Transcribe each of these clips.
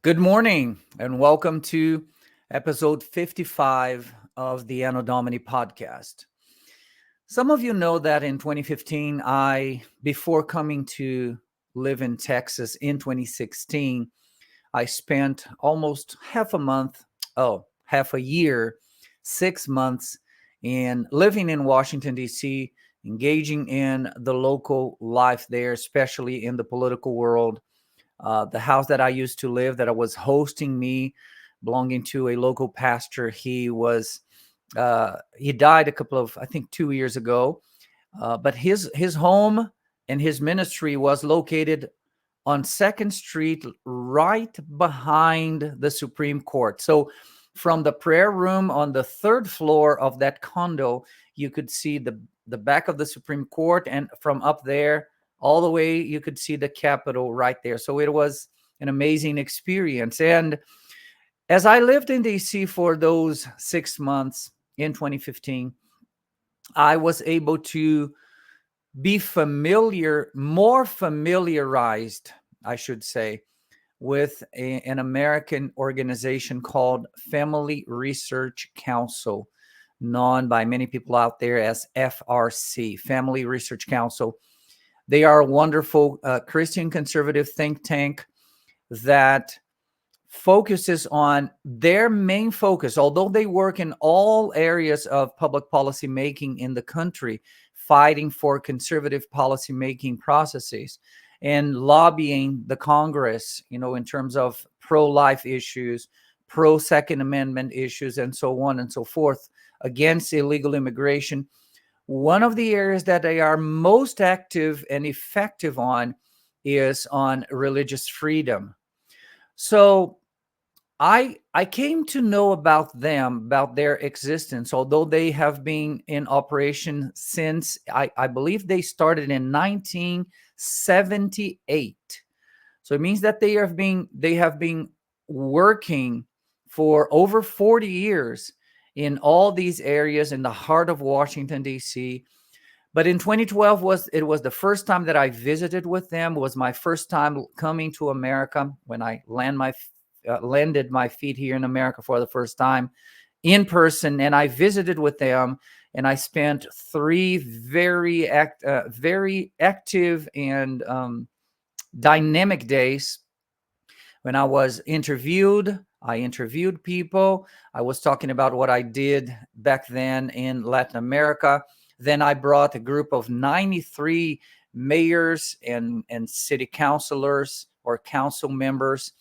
Good morning and welcome to episode 55 of the Anno Domini podcast. Some of you know that in 2015, before coming to live in Texas in 2016, I spent almost half a year, 6 months in living in Washington, D.C., engaging in the local life there, especially in the political world. The house that I used to live, that I was hosting me, belonging to a local pastor. He died a couple of, I think, 2 years ago. But his home and his ministry was located on Second Street, right behind the Supreme Court. So, from the prayer room on the third floor of that condo, you could see the back of the Supreme Court, and from up there all the way, you could see the Capitol right there. So it was an amazing experience. And as I lived in DC for those 6 months in 2015, I was able to be more familiarized, I should say, with an American organization called Family Research Council, known by many people out there as FRC, Family Research Council. They are a wonderful Christian conservative think tank that focuses on their main focus, although they work in all areas of public policy making in the country, fighting for conservative policy making processes and lobbying the Congress, in terms of pro-life issues, pro-Second Amendment issues, and so on and so forth, against illegal immigration. One of the areas that they are most active and effective on is on religious freedom. So I came to know about them, about their existence, although they have been in operation since, I believe they started in 1978. So it means that they have been working for over 40 years in all these areas in the heart of Washington, D.C. But in 2012 was the first time that I visited with them. It was my first time coming to America when I landed my feet here in America for the first time in person, and I visited with them, and I spent 3 very active and dynamic days. When I was interviewed, I interviewed people. I was talking about what I did back then in Latin America. Then I brought a group of 93 mayors and city councilors or council members,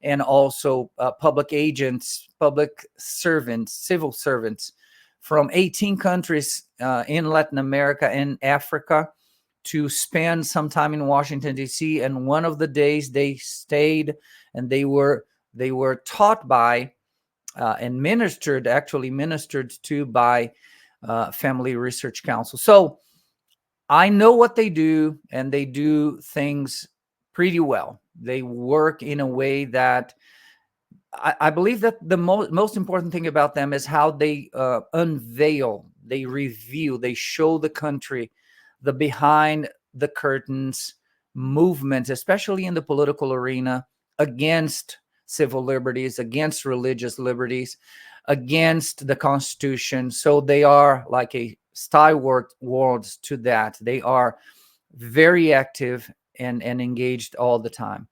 and also public agents, public servants, civil servants from 18 countries in Latin America and Africa to spend some time in Washington, D.C. And one of the days they stayed and they were taught by and ministered to by Family Research Council. So I know what they do, and they do things pretty well. They work in a way that I believe that the most important thing about them is how they unveil, they reveal, they show the country the behind the curtains movement, especially in the political arena, against civil liberties, against religious liberties, against the Constitution. So they are like a stalwart to that. They are very active and engaged all the time.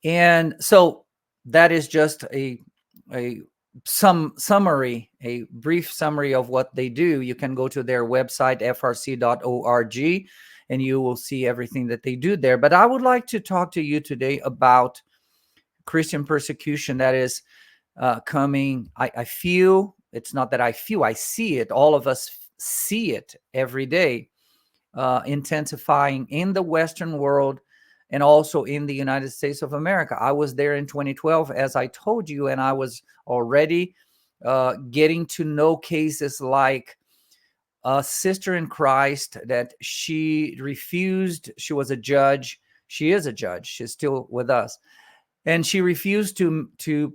And so that is just a brief summary of what they do. You can go to their website, frc.org, and you will see everything that they do there. But I would like to talk to you today about Christian persecution that is coming. I feel, it's not that I feel, I see it. All of us see it every day, intensifying in the Western world and also in the United States of America. I was there in 2012, as I told you, and I was already getting to know cases like a sister in Christ that she was a judge. She is a judge. She's still with us. And she refused to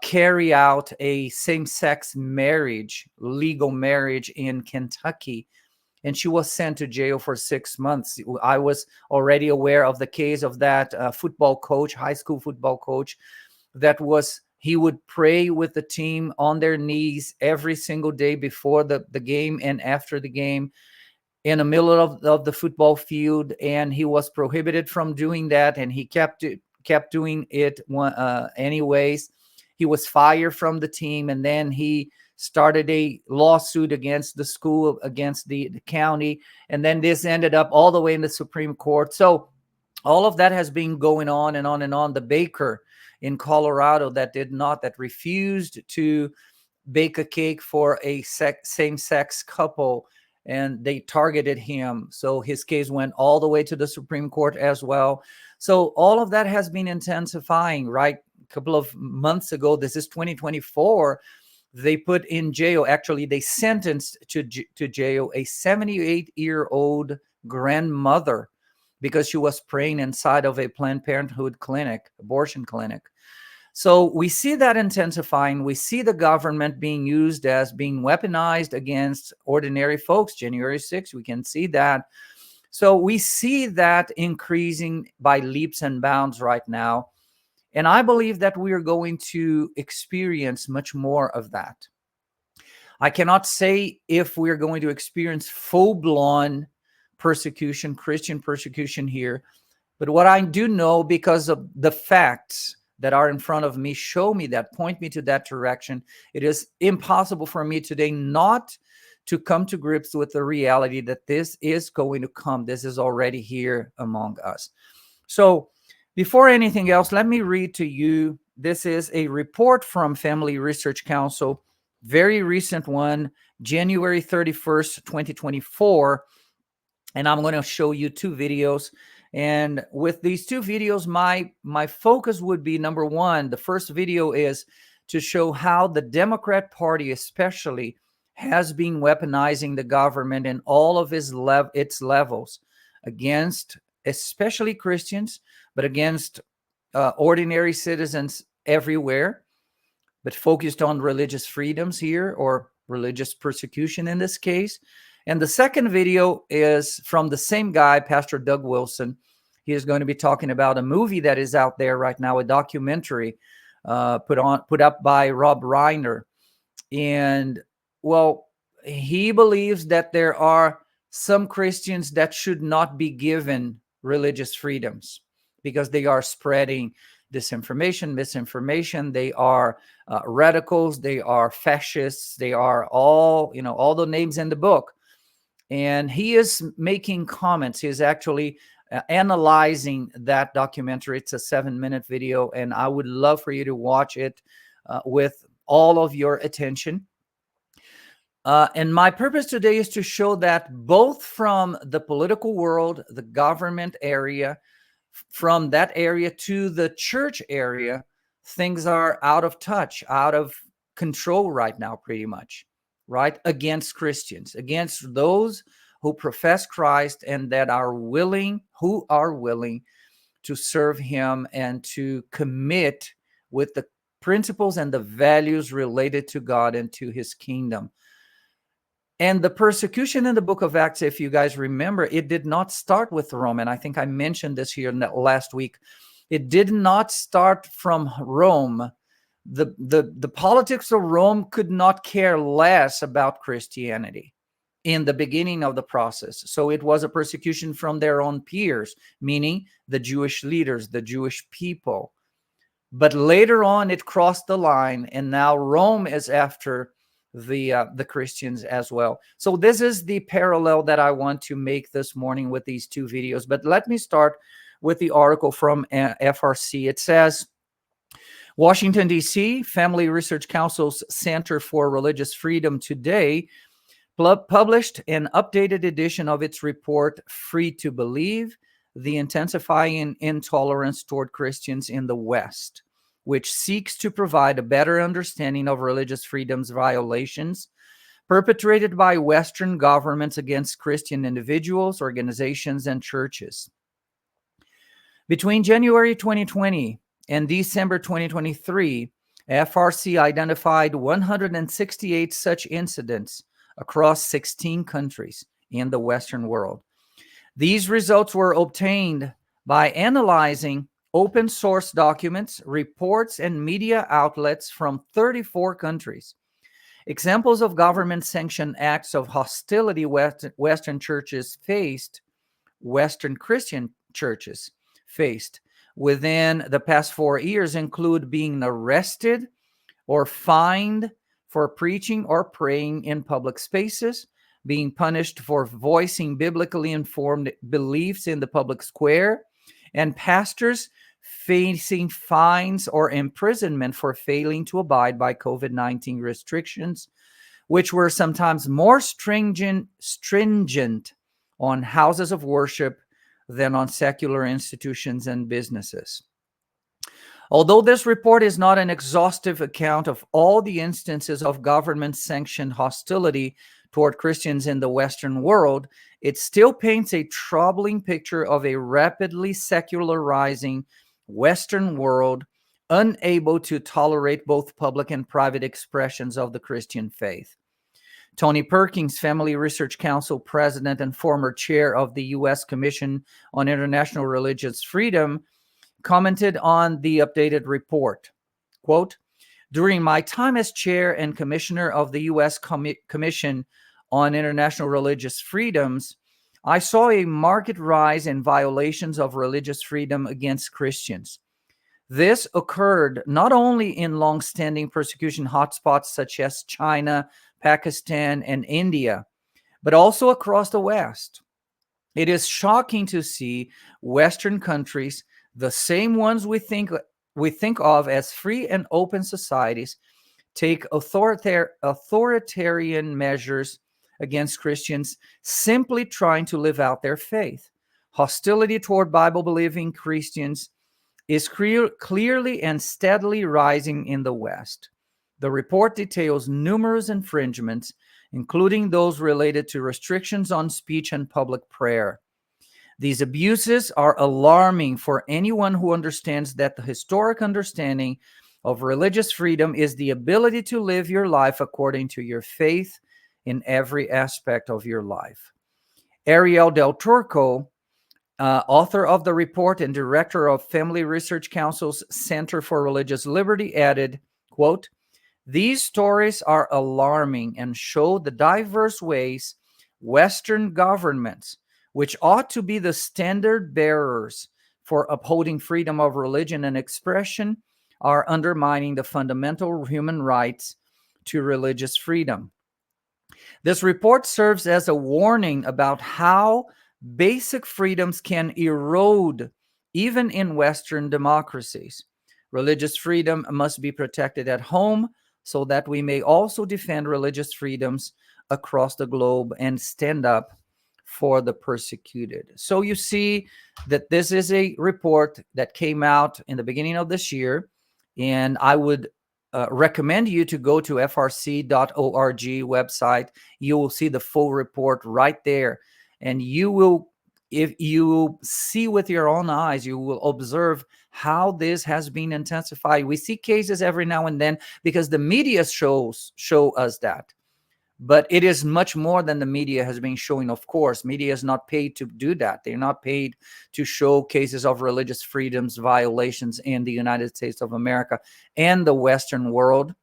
carry out a same-sex marriage, legal marriage in Kentucky. and she was sent to jail for 6 months. I was already aware of the case of that football coach, high school football coach, that was, he would pray with the team on their knees every single day before the game and after the game, in the middle of the football field, and he was prohibited from doing that, and he kept doing it anyways. He was fired from the team, and then he started a lawsuit against the school, against the county, and then this ended up all the way in the Supreme Court. So all of that has been going on and on and on. The baker in Colorado that refused to bake a cake for a same-sex couple, and they targeted him. So his case went all the way to the Supreme Court as well. So all of that has been intensifying, right? A couple of months ago, this is 2024, they put in jail, actually they sentenced to jail a 78-year-old grandmother because she was praying inside of a Planned Parenthood clinic, abortion clinic. So we see that intensifying. We see the government being used as being weaponized against ordinary folks. January 6th, we can see that. So we see that increasing by leaps and bounds right now. And I believe that we are going to experience much more of that. I cannot say if we're going to experience full-blown persecution, Christian persecution here. But what I do know, because of the facts that are in front of me, show me that, point me to that direction. It is impossible for me today not to come to grips with the reality that this is going to come. This is already here among us. So before anything else, let me read to you. This is a report from Family Research Council, very recent one, January 31st, 2024. And I'm going to show you two videos. And with these two videos, my focus would be, number one, the first video is to show how the Democrat Party especially has been weaponizing the government in all of its levels against especially Christians, but against ordinary citizens everywhere, but focused on religious freedoms here, or religious persecution in this case. And the second video is from the same guy, Pastor Doug Wilson. He is going to be talking about a movie that is out there right now, a documentary put up by Rob Reiner. And, well, he believes that there are some Christians that should not be given religious freedoms because they are spreading disinformation, misinformation. They are radicals. They are fascists. They are all the names in the book. And he is making comments. He is actually analyzing that documentary. It's a 7-minute video, and I would love for you to watch it with all of your attention. And my purpose today is to show that both from the political world, the government area, from that area to the church area, things are out of touch, out of control right now, pretty much, right? Against Christians, against those who profess Christ and that who are willing to serve him and to commit with the principles and the values related to God and to his kingdom. And the persecution in the book of Acts, if you guys remember, it did not start with Rome. And I think I mentioned this here last week. It did not start from Rome. The politics of Rome could not care less about Christianity in the beginning of the process. So it was a persecution from their own peers, meaning the Jewish leaders, the Jewish people. But later on, it crossed the line, and now Rome is after the Christians as well. So this is the parallel that I want to make this morning with these two videos. But let me start with the article from FRC. It says, Washington, D.C., Family Research Council's Center for Religious Freedom today published an updated edition of its report, Free to Believe, the Intensifying Intolerance Toward Christians in the West, which seeks to provide a better understanding of religious freedoms violations perpetrated by Western governments against Christian individuals, organizations, and churches. Between January 2020 and December 2023, FRC identified 168 such incidents across 16 countries, in the Western world. These results were obtained by analyzing open source documents, reports, and media outlets from 34 countries. Examples of government-sanctioned acts of hostility Western churches faced, Western Christian churches faced within the past 4 years include being arrested or fined for preaching or praying in public spaces, being punished for voicing biblically informed beliefs in the public square, and pastors facing fines or imprisonment for failing to abide by COVID-19 restrictions, which were sometimes more stringent on houses of worship than on secular institutions and businesses. Although this report is not an exhaustive account of all the instances of government-sanctioned hostility toward Christians in the Western world, it still paints a troubling picture of a rapidly secularizing Western world, unable to tolerate both public and private expressions of the Christian faith. Tony Perkins, Family Research Council president and former chair of the U.S. Commission on International Religious Freedom, commented on the updated report. Quote, "During my time as chair and commissioner of the U.S. Commission on International Religious Freedoms, I saw a marked rise in violations of religious freedom against Christians. This occurred not only in long-standing persecution hotspots such as China, Pakistan, and India, but also across the West. It is shocking to see Western countries, the same ones we think of as free and open societies, take authoritarian measures against Christians simply trying to live out their faith. Hostility toward Bible-believing Christians is clearly and steadily rising in the West. The report details numerous infringements, including those related to restrictions on speech and public prayer. These abuses are alarming for anyone who understands that the historic understanding of religious freedom is the ability to live your life according to your faith in every aspect of your life." Ariel Del Turco, author of the report and director of Family Research Council's Center for Religious Liberty, added, quote, "These stories are alarming and show the diverse ways Western governments, which ought to be the standard bearers for upholding freedom of religion and expression, are undermining the fundamental human rights to religious freedom." This report serves as a warning about how basic freedoms can erode even in Western democracies. Religious freedom must be protected at home so that we may also defend religious freedoms across the globe and stand up for the persecuted. So you see that this is a report that came out in the beginning of this year, and I would recommend you to go to frc.org website. You will see the full report right there, and you will, if you see with your own eyes, you will observe how this has been intensified. We see cases every now and then because the media show us that. But it is much more than the media has been showing, of course. Media is not paid to do that. They're not paid to show cases of religious freedoms violations in the United States of America and the Western world,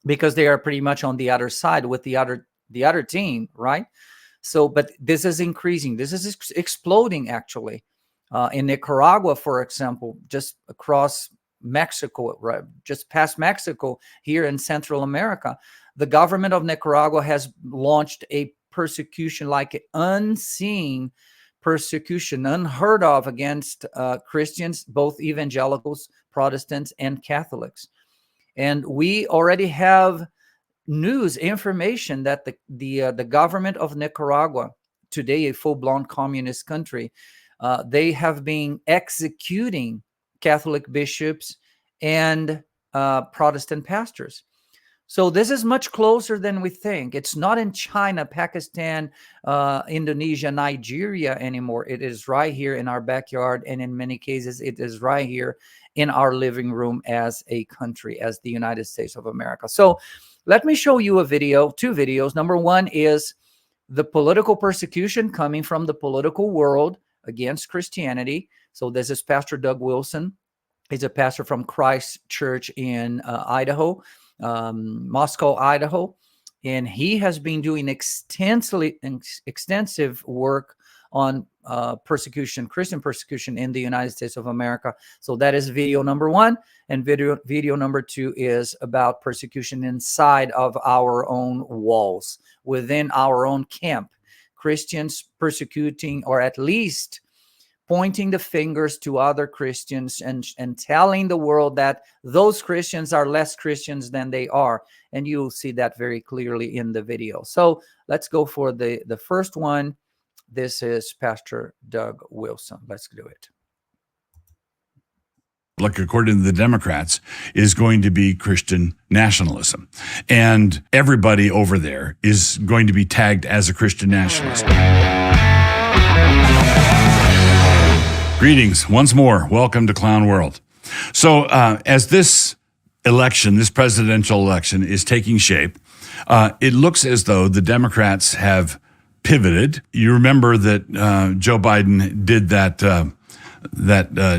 because they are pretty much on the other side with the other team, right? So, but this is increasing. This is exploding, actually. In Nicaragua, for example, just across Mexico, right, just past Mexico, here in Central America, the government of Nicaragua has launched a persecution like unseen persecution, unheard of, against Christians, both evangelicals, Protestants, and Catholics. And we already have news information that the government of Nicaragua, today a full-blown communist country, they have been executing Catholic bishops and Protestant pastors. So this is much closer than we think. It's not in China, Pakistan, Indonesia, Nigeria anymore. It is right here in our backyard, and in many cases, it is right here in our living room as a country, as the United States of America. So let me show you a video, two videos. Number one is the political persecution coming from the political world against Christianity. So this is Pastor Doug Wilson. He's a pastor from Christ Church in Idaho, Moscow, Idaho. And he has been doing extensive work on persecution, Christian persecution in the United States of America. So that is video number 1. And video number 2 is about persecution inside of our own walls, within our own camp. Christians persecuting, or at least pointing the fingers to other Christians and telling the world that those Christians are less Christians than they are. And you'll see that very clearly in the video. So let's go for the first one. This is Pastor Doug Wilson. Let's do it. Look, according to the Democrats, is going to be Christian nationalism. And everybody over there is going to be tagged as a Christian nationalist. Greetings once more. Welcome to Clown World. So as this election, this presidential election is taking shape, it looks as though the Democrats have pivoted. You remember that Joe Biden did that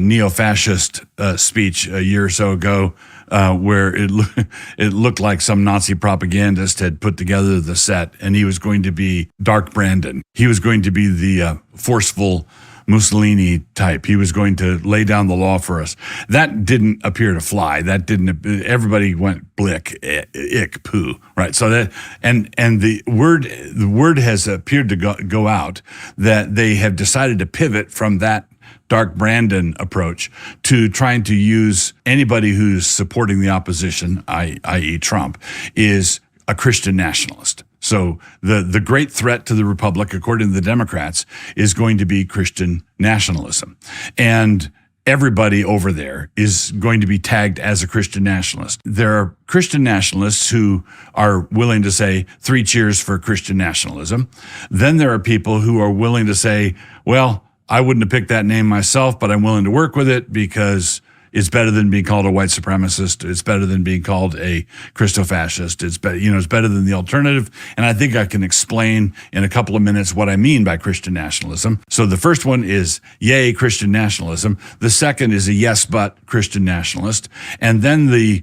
neo-fascist speech a year or so ago, where it looked like some Nazi propagandist had put together the set, and he was going to be Dark Brandon. He was going to be the forceful Mussolini type. He was going to lay down the law for us. That didn't appear to fly. That didn't. Everybody went blick, ick, poo. Right. So that and the word has appeared to go out that they have decided to pivot from that Dark Brandon approach to trying to use anybody who's supporting the opposition, i.e. Trump, is a Christian nationalist. So the great threat to the republic, according to the Democrats, is going to be Christian nationalism. And everybody over there is going to be tagged as a Christian nationalist. There are Christian nationalists who are willing to say 3 cheers for Christian nationalism. Then there are people who are willing to say, well, I wouldn't have picked that name myself, but I'm willing to work with it because it's better than being called a white supremacist. It's better than being called a Christo-fascist. It's better, it's better than the alternative. And I think I can explain in a couple of minutes what I mean by Christian nationalism. So the first one is yay, Christian nationalism. The second is a yes, but Christian nationalist. And then the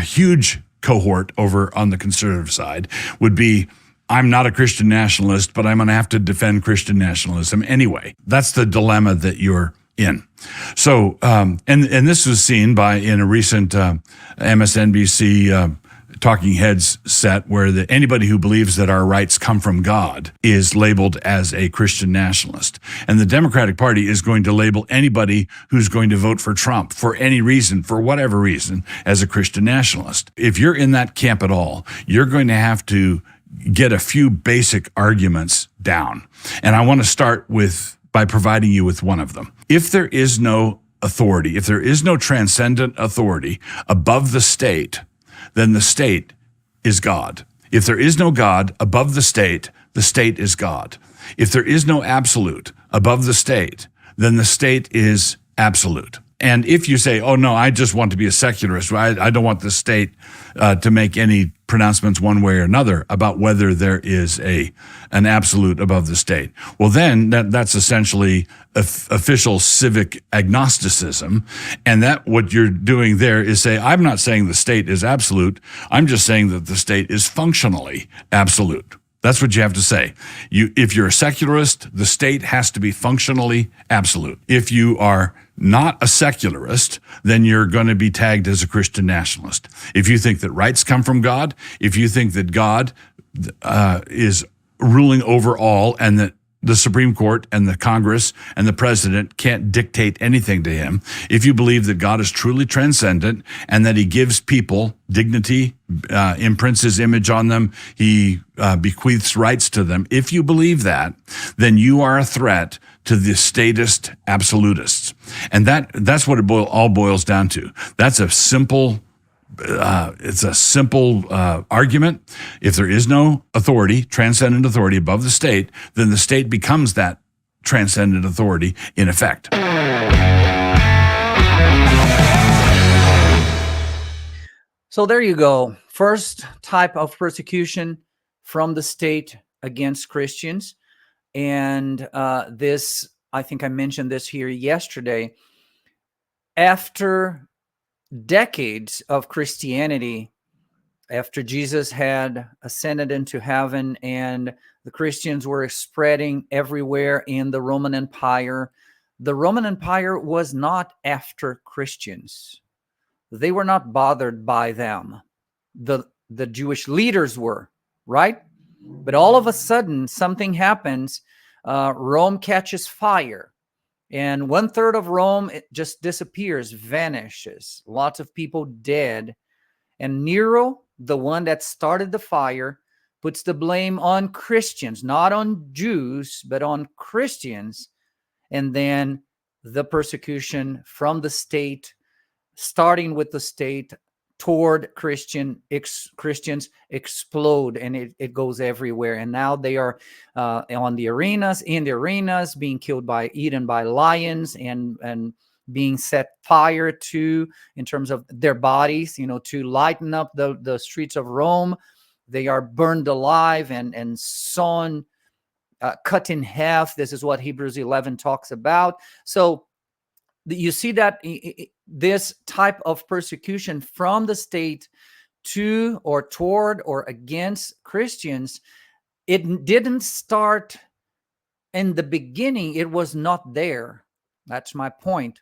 huge cohort over on the conservative side would be, I'm not a Christian nationalist, but I'm going to have to defend Christian nationalism anyway. That's the dilemma that you're in. So, and this was seen in a recent MSNBC Talking Heads set where anybody who believes that our rights come from God is labeled as a Christian nationalist. And the Democratic Party is going to label anybody who's going to vote for Trump for any reason, for whatever reason, as a Christian nationalist. If you're in that camp at all, you're going to have to get a few basic arguments down. And I want to start by providing you with one of them. If there is no authority, if there is no transcendent authority above the state, then the state is God. If there is no God above the state is God. If there is no absolute above the state, then the state is absolute. And if you say, oh, no, I just want to be a secularist, I don't want the state to make any pronouncements one way or another about whether there is an absolute above the state. Well, then that's essentially official civic agnosticism. And that what you're doing there is say, I'm not saying the state is absolute. I'm just saying that the state is functionally absolute. That's what you have to say. If you're a secularist, the state has to be functionally absolute. If you are not a secularist, then you're going to be tagged as a Christian nationalist. If you think that rights come from God, if you think that God is ruling over all and that the Supreme Court and the Congress and the president can't dictate anything to him, if you believe that God is truly transcendent and that he gives people dignity, imprints his image on them, he bequeaths rights to them, if you believe that, then you are a threat to the statist absolutists. And that's what it all boils down to. That's a simple argument. If there is no authority, transcendent authority above the state, then the state becomes that transcendent authority in effect. So there you go. First type of persecution, from the state against Christians. And this, I think I mentioned this here yesterday, after decades of Christianity, after Jesus had ascended into heaven and the Christians were spreading everywhere in the Roman Empire was not after Christians. They were not bothered by them. The Jewish leaders were, right? But all of a sudden, something happens. Rome catches fire. And 1/3 of Rome, it just disappears, vanishes. Lots of people dead. And Nero, the one that started the fire, puts the blame on Christians, not on Jews, but on Christians. And then the persecution from the state, starting with the state toward Christians, explode, and it goes everywhere. And now they are in the arenas, being killed eaten by lions, and being set fire to, in terms of their bodies, to lighten up the streets of Rome. They are burned alive and sawn, cut in half. This is what Hebrews 11 talks about. So you see that this type of persecution from the state to or toward or against Christians, it didn't start in the beginning. It was not there. That's my point.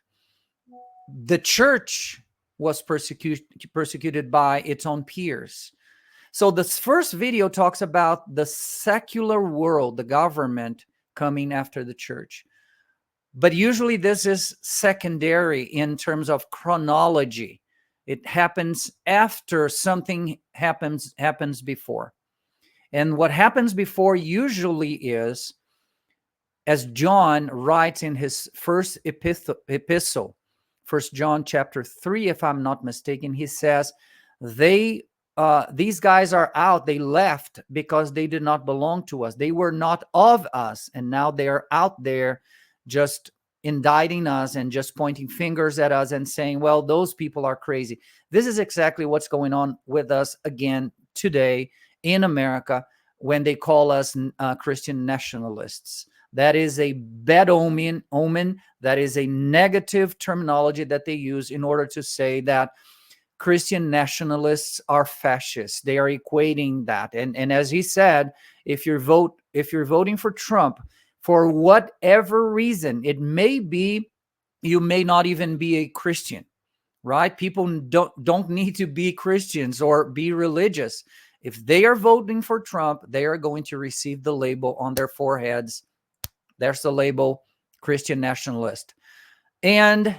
The church was persecuted by its own peers. So this first video talks about the secular world, the government coming after the church. But usually this is secondary in terms of chronology. It happens after something happens before. And what happens before usually is, as John writes in his first epistle, 1 John chapter 3, if I'm not mistaken, he says, these guys are out. They left because they did not belong to us. They were not of us. And now they are out there just indicting us and just pointing fingers at us and saying, well, those people are crazy. This is exactly what's going on with us again today in America when they call us Christian nationalists. That is a bad omen. That is a negative terminology that they use in order to say that Christian nationalists are fascists. They are equating that. And as he said, if you're voting for Trump, for whatever reason, it may be, you may not even be a Christian, right? People don't need to be Christians or be religious. If they are voting for Trump, they are going to receive the label on their foreheads. There's the label, Christian nationalist. And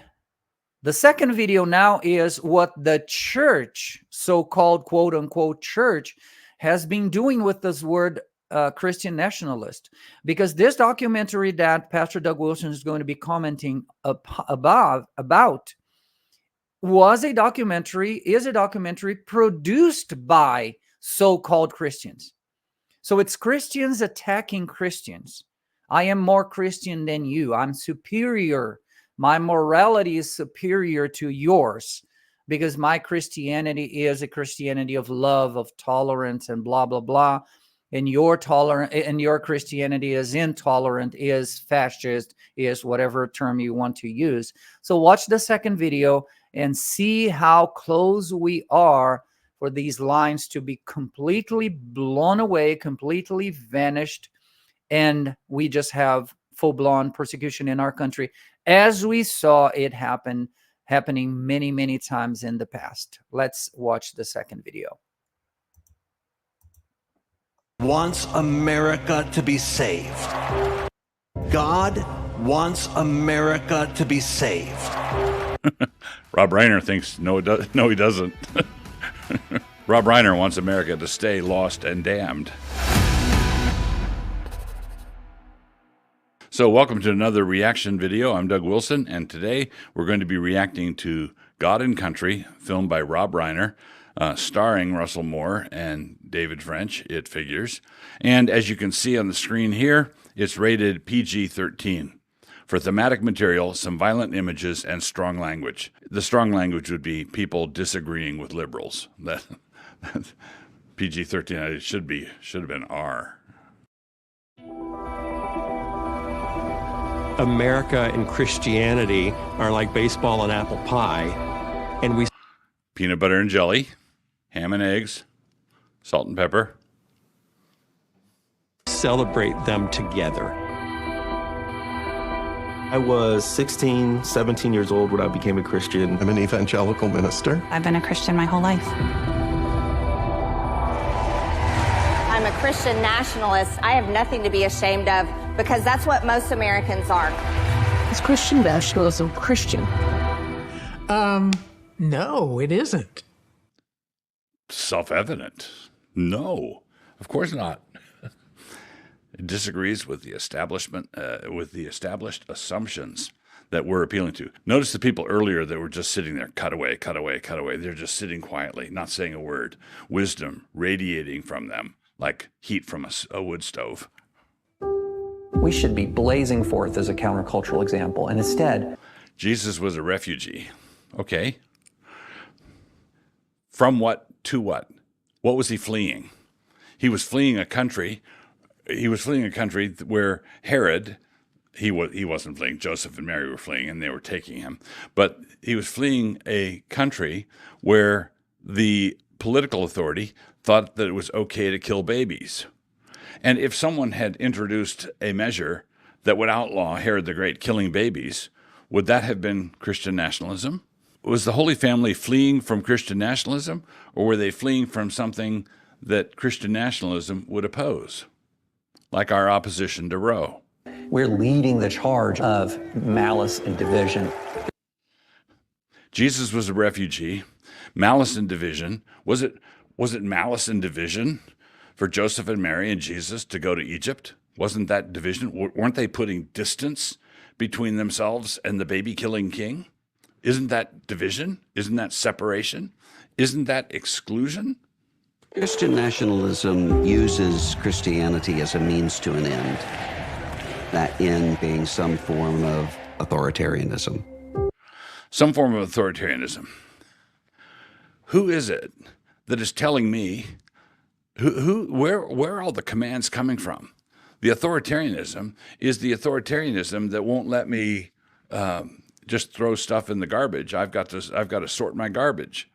the second video now is what the church, so-called quote unquote church, has been doing with this word Christian nationalist. Because this documentary that Pastor Doug Wilson is going to be commenting about is a documentary produced by so-called Christians. So it's Christians attacking Christians. I am more Christian than you. I'm superior. My morality is superior to yours because my Christianity is a Christianity of love, of tolerance, and blah, blah, blah. And your Christianity is intolerant, is fascist, is whatever term you want to use. So watch the second video and see how close we are for these lines to be completely blown away, completely vanished, and we just have full-blown persecution in our country, as we saw it happening many, many times in the past. Let's watch the second video. Wants America to be saved. God wants America to be saved. Rob Reiner thinks no, he doesn't. Rob Reiner wants America to stay lost and damned. So welcome to another reaction video. I'm Doug Wilson, and today we're going to be reacting to God and Country, filmed by Rob Reiner, starring Russell Moore and David French, it figures. And as you can see on the screen here, it's rated PG-13. For thematic material, some violent images, and strong language. The strong language would be people disagreeing with liberals. PG-13. It should have been R. America and Christianity are like baseball and apple pie, and we Peanut butter and jelly, ham and eggs, salt and pepper. celebrate them together. I was 16, 17 years old when I became a Christian. I'm an evangelical minister. I've been a Christian my whole life. I'm a Christian nationalist. I have nothing to be ashamed of because that's what most Americans are. Is Christian nationalism Christian? No, it isn't. Self-evident. No, of course not. It disagrees with the establishment, with the established assumptions that we're appealing to. Notice the people earlier that were just sitting there, cut away, cut away, cut away. They're just sitting quietly, not saying a word. Wisdom radiating from them like heat from a wood stove. We should be blazing forth as a countercultural example, and instead, Jesus was a refugee. Okay. From what to what? What was he fleeing? He was fleeing a country. He was fleeing a country where Herod, he wasn't fleeing. Joseph and Mary were fleeing, and they were taking him. But he was fleeing a country where the political authority thought that it was okay to kill babies. And if someone had introduced a measure that would outlaw Herod the Great killing babies, would that have been Christian nationalism? Was the Holy Family fleeing from Christian nationalism, or were they fleeing from something that Christian nationalism would oppose, like our opposition to Roe? we're leading the charge of malice and division. Jesus was a refugee. Malice and division. Was it malice and division for Joseph and Mary and Jesus to go to Egypt? Wasn't that division? Weren't they putting distance between themselves and the baby-killing king? Isn't that division? Isn't that separation? Isn't that exclusion? Christian nationalism uses Christianity as a means to an end, that end being some form of authoritarianism. Some form of authoritarianism. Who is it that is telling me, where are all the commands coming from? The authoritarianism is the authoritarianism that won't let me just throw stuff in the garbage. I've got to sort my garbage.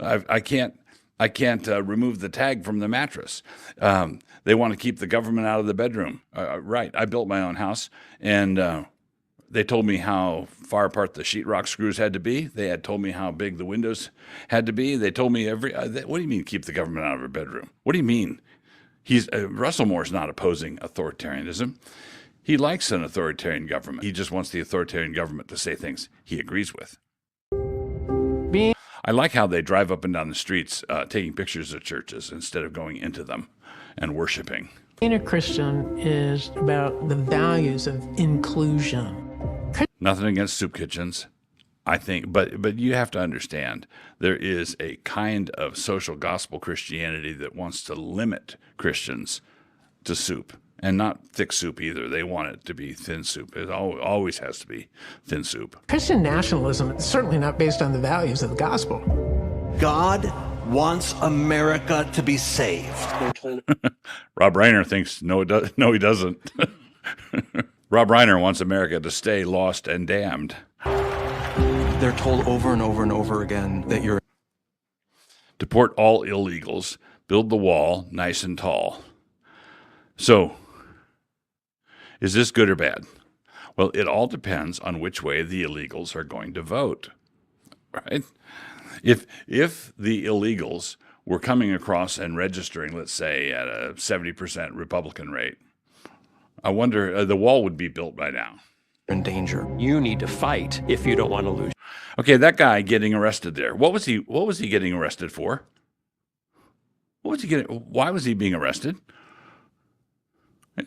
I can't remove the tag from the mattress. They want to keep the government out of the bedroom. Right. I built my own house, and they told me how far apart the sheetrock screws had to be. They had told me how big the windows had to be. They told me what do you mean keep the government out of our bedroom? What do you mean? Russell Moore's not opposing authoritarianism. He likes an authoritarian government. He just wants the authoritarian government to say things he agrees with. I like how they drive up and down the streets taking pictures of churches instead of going into them and worshiping. Being a Christian is about the values of inclusion. Nothing against soup kitchens, I think, but you have to understand there is a kind of social gospel Christianity that wants to limit Christians to soup, and not thick soup either. They want it to be thin soup. It always has to be thin soup. Christian nationalism is certainly not based on the values of the gospel. God wants America to be saved. Rob Reiner thinks no, he doesn't. Rob Reiner wants America to stay lost and damned. They're told over and over and over again that you're... Deport all illegals, build the wall nice and tall. So, is this good or bad? Well, it all depends on which way the illegals are going to vote, right? If the illegals were coming across and registering, let's say, at a 70% Republican rate, I wonder, the wall would be built by now. in danger. You need to fight if you don't want to lose. Okay, that guy getting arrested there. What was he getting arrested for? Why was he being arrested?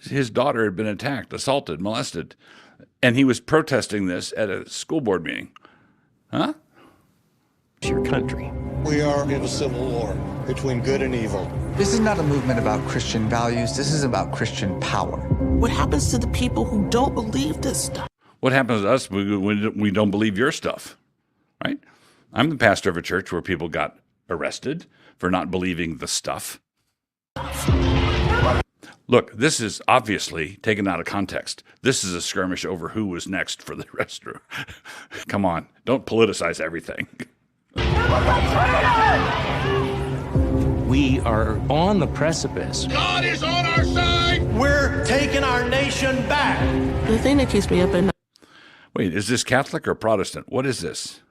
His daughter had been attacked, assaulted, molested, and he was protesting this at a school board meeting. Huh? It's your country. We are in a civil war between good and evil. This is not a movement about Christian values. This is about Christian power. What happens to the people who don't believe this stuff? What happens to us when we don't believe your stuff, right? I'm the pastor of a church where people got arrested for not believing the stuff Look, this is obviously taken out of context. This is a skirmish over who was next for the restroom. Come on, don't politicize everything. We are on the precipice. God is on our side. We're taking our nation back. The thing that keeps me up at Wait, is this Catholic or Protestant? What is this?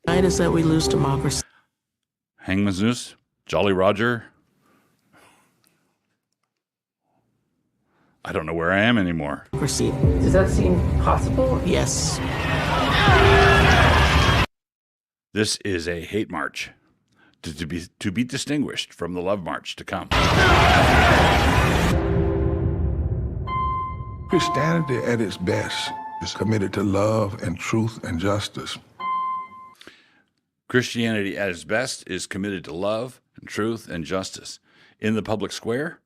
night is that we lose democracy. Hangman's Noose? Jolly Roger? I don't know where I am anymore. Does that seem possible? Yes. This is a hate march to be distinguished from the love march to come. Christianity at its best is committed to love and truth and justice. Christianity at its best is committed to love and truth and justice. In the public square,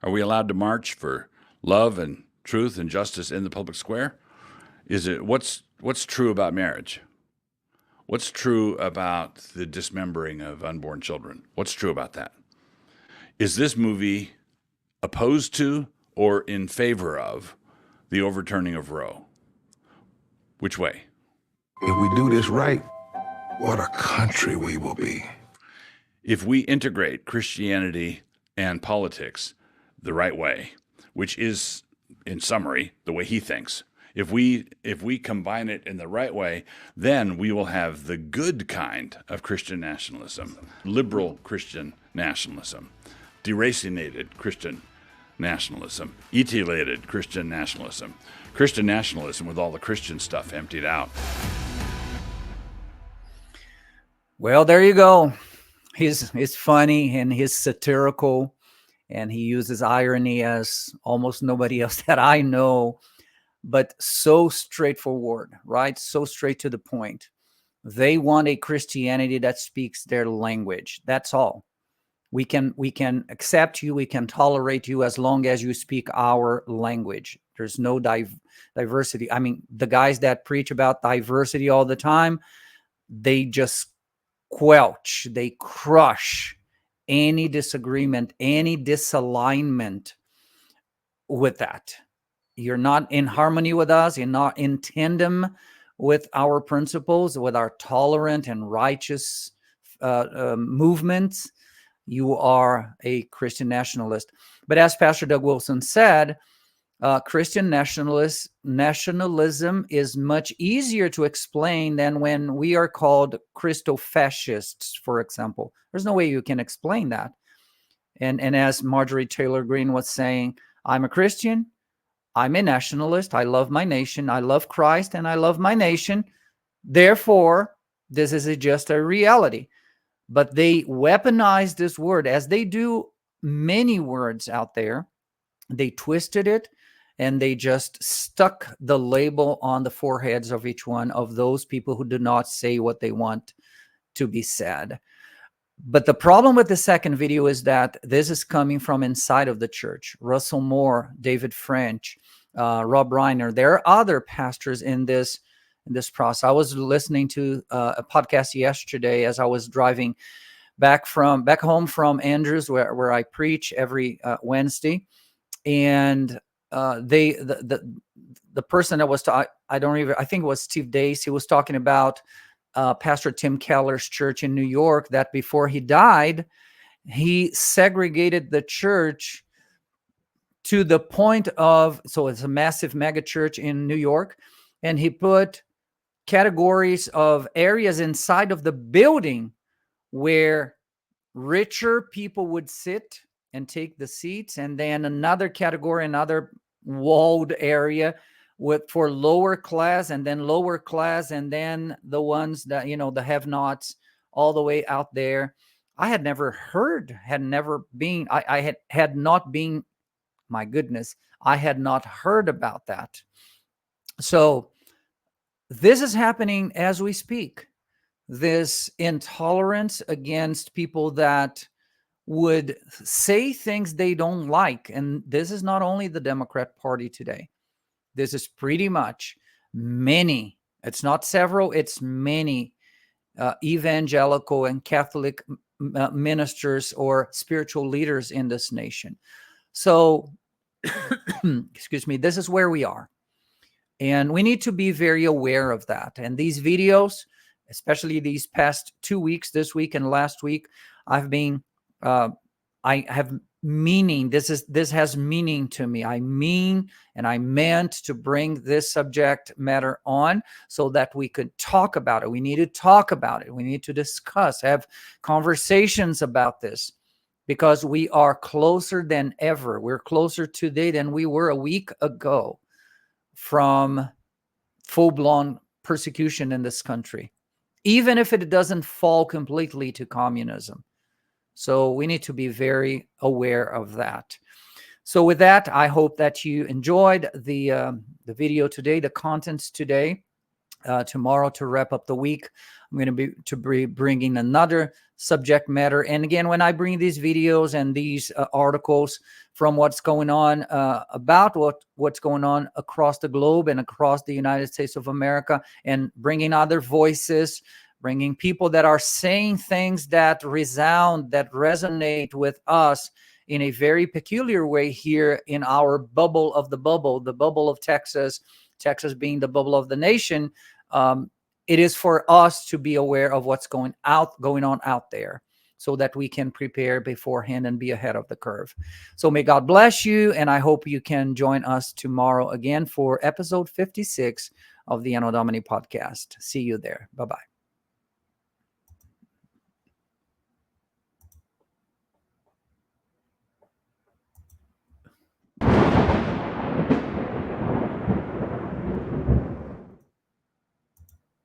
are we allowed to march for love and truth and justice in the public square? Is it what's true about marriage? What's true about the dismembering of unborn children? What's true about that? Is this movie opposed to or in favor of the overturning of Roe? Which way? If we do this right, what a country we will be. If we integrate Christianity and politics the right way, which is, in summary, the way he thinks, if we combine it in the right way, then we will have the good kind of Christian nationalism, liberal Christian nationalism, deracinated Christian nationalism, etiolated Christian nationalism with all the Christian stuff emptied out. Well, there you go. He's funny and he's satirical, and he uses irony as almost nobody else that I know, but so straightforward, right? So straight to the point. They want a Christianity that speaks their language. That's all. We can accept you, we can tolerate you as long as you speak our language. There's no diversity. I mean, the guys that preach about diversity all the time, they just squelch, they crush any disagreement, any disalignment with that. You're not in harmony with us. You're not in tandem with our principles, with our tolerant and righteous movements. You are a Christian nationalist. But as Pastor Doug Wilson said, Christian nationalism is much easier to explain than when we are called Christo-fascists, for example. There's no way you can explain that. And as Marjorie Taylor Greene was saying, I'm a Christian, I'm a nationalist, I love my nation, I love Christ, and I love my nation. Therefore, this is just a reality. But they weaponize this word, as they do many words out there. They twisted it, and they just stuck the label on the foreheads of each one of those people who do not say what they want to be said. But the problem with the second video is that this is coming from inside of the church. Russell Moore, David French, Rob Reiner. There are other pastors in this process. I was listening to a podcast yesterday as I was driving back home from Andrews, where I preach every Wednesday, and the person that was I think it was Steve Dace. He was talking about Pastor Tim Keller's church in New York, that before he died, he segregated the church to the point of, so it's a massive mega church in New York, and he put categories of areas inside of the building where richer people would sit and take the seats, and then another category, another walled area for lower class, and then lower class, and then the ones that, the have-nots, all the way out there. I had never heard, had never been, I had not been, my goodness, I had not heard about that. So this is happening as we speak. This intolerance against people that would say things they don't like. And this is not only the Democrat Party today. This is pretty much many, it's not several, it's many evangelical and Catholic ministers or spiritual leaders in this nation. So, excuse me, this is where we are. And we need to be very aware of that. And these videos, especially these past 2 weeks, this week and last week, I've been, I have meaning. This has meaning to me. I mean, and I meant to bring this subject matter on so that we could talk about it. We need to talk about it. We need to discuss, have conversations about this, because we are closer than ever. We're closer today than we were a week ago from full-blown persecution in this country, even if it doesn't fall completely to communism. So we need to be very aware of that. So with that, I hope that you enjoyed the video today, the contents today. Tomorrow, to wrap up the week, I'm going to be bringing another subject matter. And again, when I bring these videos and these articles from what's going on, about what's going on across the globe and across the United States of America, and bringing other voices, bringing people that are saying things that resound, that resonate with us in a very peculiar way here in our bubble of the bubble of Texas, Texas being the bubble of the nation. It is for us to be aware of what's going on out there, so that we can prepare beforehand and be ahead of the curve. So may God bless you, and I hope you can join us tomorrow again for episode 56 of the Anno Domini podcast. See you there. Bye-bye.